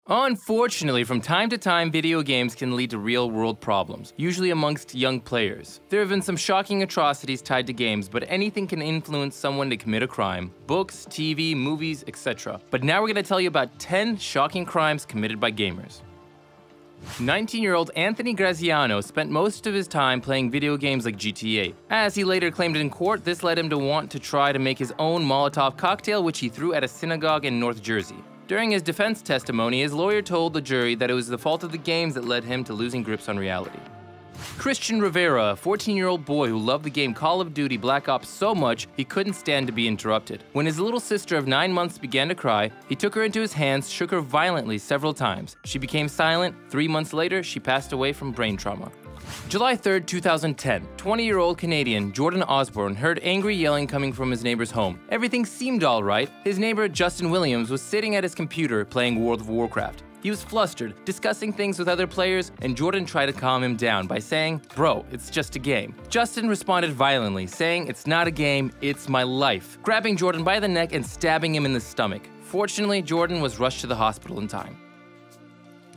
Unfortunately, from time to time, video games can lead to real-world problems, usually amongst young players. There have been some shocking atrocities tied to games, but anything can influence someone to commit a crime. Books, TV, movies, etc. But now we're going to tell you about 10 shocking crimes committed by gamers. 19-year-old Anthony Graziano spent most of his time playing video games like GTA. As he later claimed in court, this led him to want to try to make his own Molotov cocktail, which he threw at a synagogue in North Jersey. During his defense testimony, his lawyer told the jury that it was the fault of the games that led him to losing grips on reality. Christian Rivera, a 14-year-old boy who loved the game Call of Duty Black Ops so much he couldn't stand to be interrupted. When his little sister of 9 months began to cry, he took her into his hands, shook her violently several times. She became silent. 3 months later, she passed away from brain trauma. July 3, 2010, 20-year-old Canadian Jordan Osborne heard angry yelling coming from his neighbor's home. Everything seemed alright. His neighbor, Justin Williams, was sitting at his computer playing World of Warcraft. He was flustered, discussing things with other players, and Jordan tried to calm him down by saying, "Bro, it's just a game." Justin responded violently, saying, "It's not a game, it's my life," grabbing Jordan by the neck and stabbing him in the stomach. Fortunately, Jordan was rushed to the hospital in time.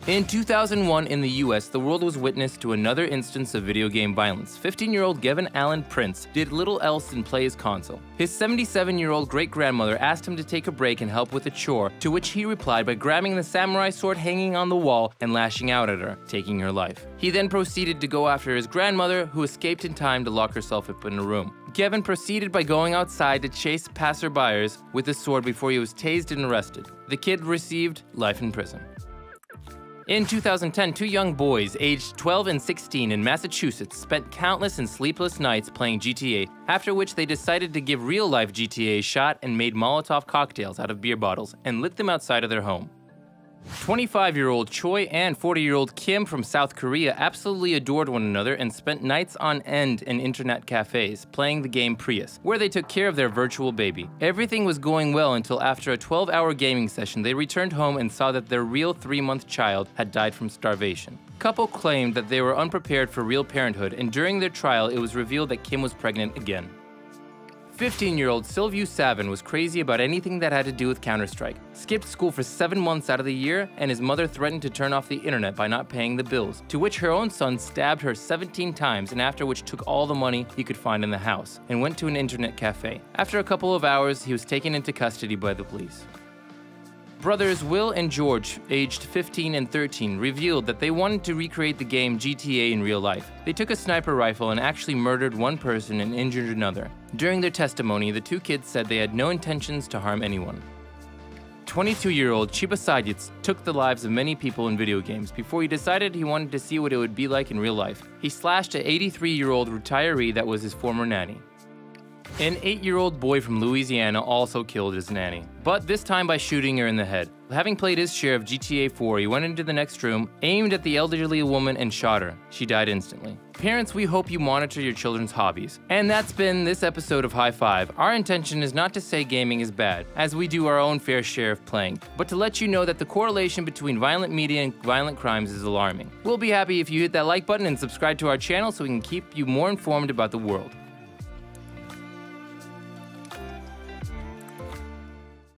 In 2001 in the US, the world was witness to another instance of video game violence. 15-year-old Gavin Allen Prince did little else than play his console. His 77-year-old great-grandmother asked him to take a break and help with a chore, to which he replied by grabbing the samurai sword hanging on the wall and lashing out at her, taking her life. He then proceeded to go after his grandmother, who escaped in time to lock herself up in a room. Gavin proceeded by going outside to chase passerbyers with the sword before he was tased and arrested. The kid received life in prison. In 2010, two young boys, aged 12 and 16 in Massachusetts, spent countless and sleepless nights playing GTA, after which they decided to give real-life GTA a shot and made Molotov cocktails out of beer bottles and lit them outside of their home. 25-year-old Choi and 40-year-old Kim from South Korea absolutely adored one another and spent nights on end in internet cafes playing the game Prius, where they took care of their virtual baby. Everything was going well until after a 12-hour gaming session, they returned home and saw that their real 3-month child had died from starvation. Couple claimed that they were unprepared for real parenthood, and during their trial, it was revealed that Kim was pregnant again. 15-year-old Sylvie Savin was crazy about anything that had to do with Counter-Strike, skipped school for 7 months out of the year, and his mother threatened to turn off the internet by not paying the bills, to which her own son stabbed her 17 times, and after which took all the money he could find in the house and went to an internet cafe. After a couple of hours, he was taken into custody by the police. Brothers Will and George, aged 15 and 13, revealed that they wanted to recreate the game GTA in real life. They took a sniper rifle and actually murdered one person and injured another. During their testimony, the two kids said they had no intentions to harm anyone. 22-year-old Chiba Sadyats took the lives of many people in video games before he decided he wanted to see what it would be like in real life. He slashed an 83-year-old retiree that was his former nanny. An 8-year-old boy from Louisiana also killed his nanny, but this time by shooting her in the head. Having played his share of GTA 4, he went into the next room, aimed at the elderly woman, and shot her. She died instantly. Parents, we hope you monitor your children's hobbies. And that's been this episode of High Five. Our intention is not to say gaming is bad, as we do our own fair share of playing, but to let you know that the correlation between violent media and violent crimes is alarming. We'll be happy if you hit that like button and subscribe to our channel so we can keep you more informed about the world.